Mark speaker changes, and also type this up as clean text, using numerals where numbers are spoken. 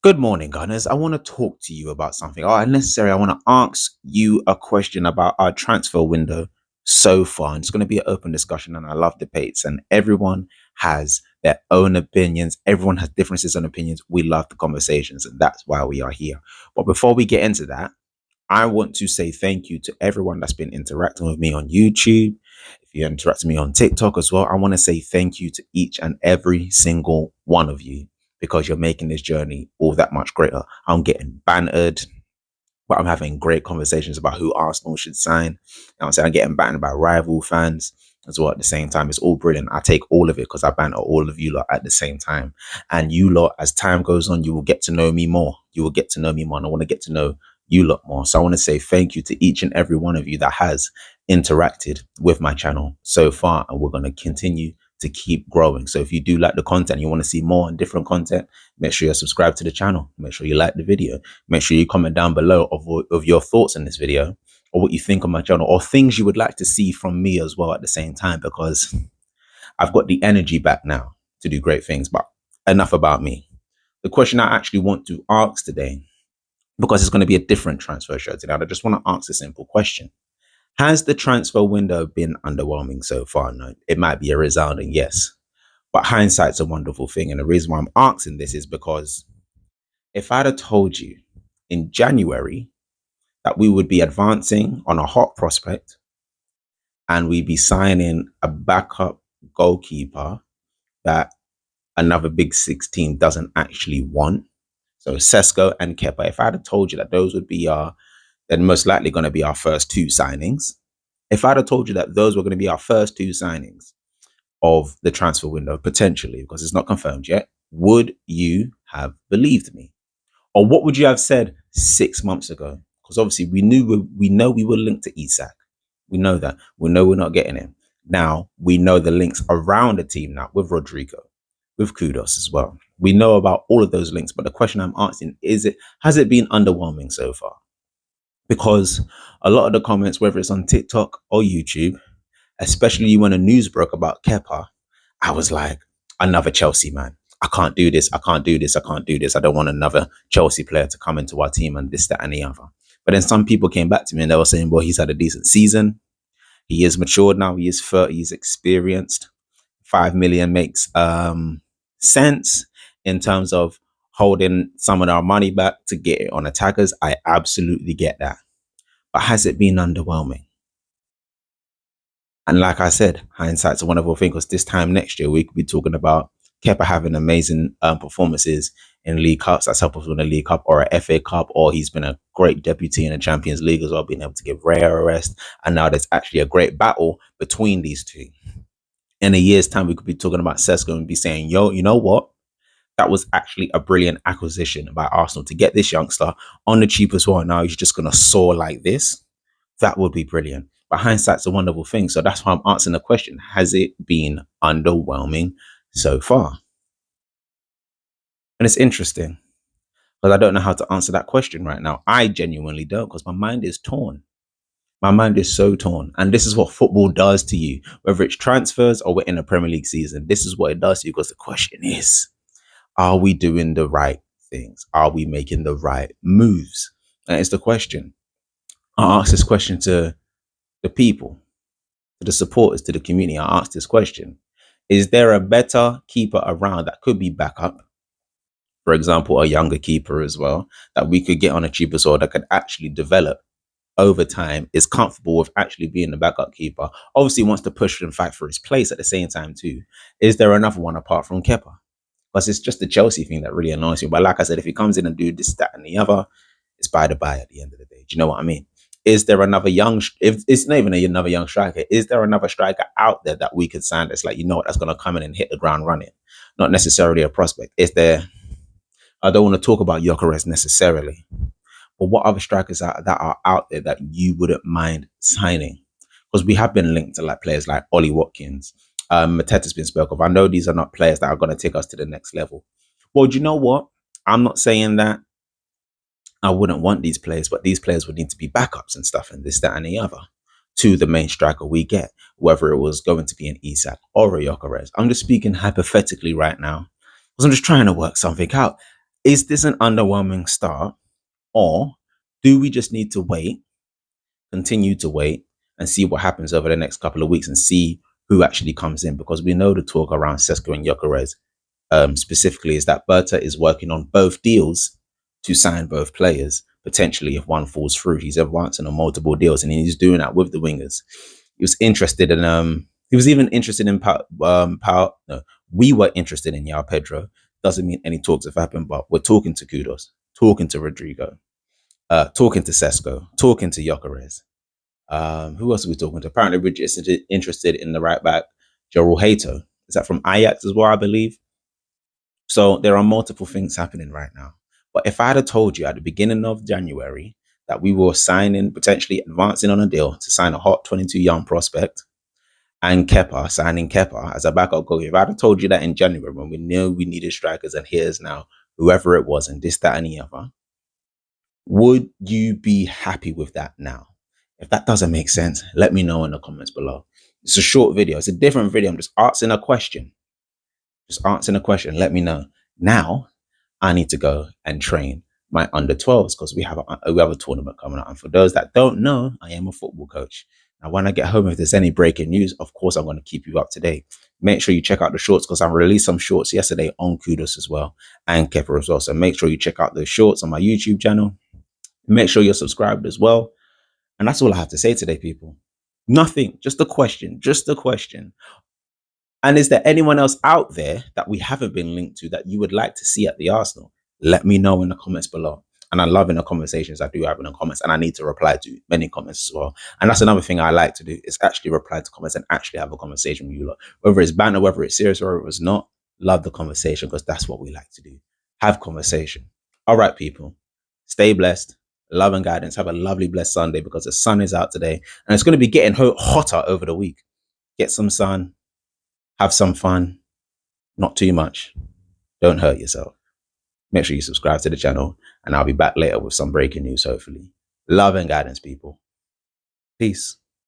Speaker 1: Good morning, Gunners. I want to talk to you about something. Oh, unnecessary. I want to ask you a question about our transfer window so far. And it's going to be an open discussion, and I love debates. And everyone has their own opinions. Everyone has differences and opinions. We love the conversations, and that's why we are here. But before we get into that, I want to say thank you to everyone that's been interacting with me on YouTube. If you're interacting with me on TikTok as well, I want to say thank you to each and every single one of you because you're making this journey all that much greater. I'm getting bantered, but I'm having great conversations about who Arsenal should sign. I'm saying I'm getting bantered by rival fans as well at the same time. It's all brilliant. I take all of it because I banter all of you lot at the same time. And you lot, as time goes on, you will get to know me more. You will get to know me more. And I want to get to know you lot more. So I want to say thank you to each and every one of you that has interacted with my channel so far. And we're going to continue to keep growing. So if you do like the content, you want to see more and different content, make sure you're subscribed to the channel. Make sure you like the video. Make sure you comment down below of your thoughts on this video or what you think on my channel or things you would like to see from me as well at the same time, because I've got the energy back now to do great things. But enough about me. The question I actually want to ask today, because it's going to be a different transfer show today, I just want to ask a simple question. Has the transfer window been underwhelming so far? No, it might be a resounding yes. But hindsight's a wonderful thing. And the reason why I'm asking this is because if I'd have told you in January that we would be advancing on a hot prospect and we'd be signing a backup goalkeeper that another Big Six team doesn't actually want, so Sesko and Kepa, if I'd have told you that those would be then most likely going to be our first two signings, if I'd have told you that those were going to be our first two signings of the transfer window, potentially, because it's not confirmed yet, would you have believed me? Or what would you have said 6 months ago? Because obviously we know we were linked to Isak. We know that. We know we're not getting him. Now we know the links around the team now with Rodrigo, with Kudos as well. We know about all of those links, but the question I'm asking has it been underwhelming so far? Because a lot of the comments, whether it's on TikTok or YouTube, especially when a news broke about Kepa, I was like, another Chelsea man. I can't do this. I can't do this. I can't do this. I don't want another Chelsea player to come into our team and this, that, and the other. But then some people came back to me and they were saying, well, he's had a decent season. He is matured now. He is 30. He's experienced. 5 million makes sense in terms of holding some of our money back to get it on attackers. I absolutely get that. But has it been underwhelming? And like I said, hindsight's a wonderful thing, because this time next year, we could be talking about Kepa having amazing performances in League Cups. That's helped us win a League Cup or a FA Cup, or he's been a great deputy in the Champions League as well, being able to give Raya a rest. And now there's actually a great battle between these two. In a year's time, we could be talking about Sesko and be saying, yo, you know what? That was actually a brilliant acquisition by Arsenal to get this youngster on the cheap as well. Now he's just going to soar like this. That would be brilliant. But hindsight's a wonderful thing. So that's why I'm answering the question. Has it been underwhelming so far? And it's interesting because I don't know how to answer that question right now. I genuinely don't, because my mind is torn. My mind is so torn. And this is what football does to you, whether it's transfers or we're in a Premier League season. This is what it does to you, because the question is, are we doing the right things? Are we making the right moves? And it's the question. I ask this question to the people, to the supporters, to the community. I asked this question. Is there a better keeper around that could be backup? For example, a younger keeper as well, that we could get on a cheaper side that could actually develop over time, is comfortable with actually being the backup keeper. Obviously wants to push and fight for his place at the same time too. Is there another one apart from Kepa? Because it's just the Chelsea thing that really annoys me. But like I said, if he comes in and do this, that, and the other, it's by the by at the end of the day. Do you know what I mean? Is there another if it's not even another young striker, is there another striker out there that we could sign that's like, you know what, that's going to come in and hit the ground running? Not necessarily a prospect. Is there, I don't want to talk about Gyökeres necessarily, but what other strikers that are out there that you wouldn't mind signing? Because we have been linked to like players like Ollie Watkins. Mateta's been spoke of. I know these are not players that are going to take us to the next level. Well, do you know what? I'm not saying that I wouldn't want these players, but these players would need to be backups and stuff and this, that, and the other to the main striker we get, whether it was going to be an Isak or a Gyökeres. I'm just speaking hypothetically right now, because I'm just trying to work something out. Is this an underwhelming start, or do we just need to wait, continue to wait, and see what happens over the next couple of weeks and see who actually comes in? Because we know the talk around Sesko and Gyökeres specifically is that Berta is working on both deals to sign both players. Potentially, if one falls through, he's advancing on multiple deals, and he's doing that with the wingers. He was interested in he was even interested in no, we were interested in Yao Pedro. Doesn't mean any talks have happened, but we're talking to Kudos, talking to Rodrigo, talking to Sesko, talking to Gyökeres. Who else are we talking to? Apparently, we're just interested in the right back, Joel Hato. Is that from Ajax as well, I believe? So there are multiple things happening right now. But if I had told you at the beginning of January that we were signing, potentially advancing on a deal to sign a hot 22 young prospect, and Kepa, signing Kepa as a backup goalie, if I had told you that in January when we knew we needed strikers, and here's now whoever it was and this, that, and the other, would you be happy with that now? If that doesn't make sense, let me know in the comments below. It's a short video. It's a different video. I'm just asking a question. Just answering a question. Let me know. Now, I need to go and train my under 12s because we have a tournament coming up. And for those that don't know, I am a football coach. Now, when I get home, if there's any breaking news, of course, I'm going to keep you up to date. Make sure you check out the shorts because I released some shorts yesterday on Kudos as well and Kepa as well. So make sure you check out those shorts on my YouTube channel. Make sure you're subscribed as well. And that's all I have to say today, people. Nothing, just a question, just a question. And is there anyone else out there that we haven't been linked to that you would like to see at the Arsenal? Let me know in the comments below. And I love in the conversations I do have in the comments, and I need to reply to many comments as well. And that's another thing I like to do is actually reply to comments and actually have a conversation with you lot. Whether it's banter, whether it's serious, or whether it's not, love the conversation because that's what we like to do. Have conversation. All right, people. Stay blessed. Love and guidance. Have a lovely, blessed Sunday because the sun is out today and it's going to be getting hotter over the week. Get some sun. Have some fun, not too much. Don't hurt yourself. Make sure you subscribe to the channel, and I'll be back later with some breaking news, hopefully. Love and guidance, people. Peace.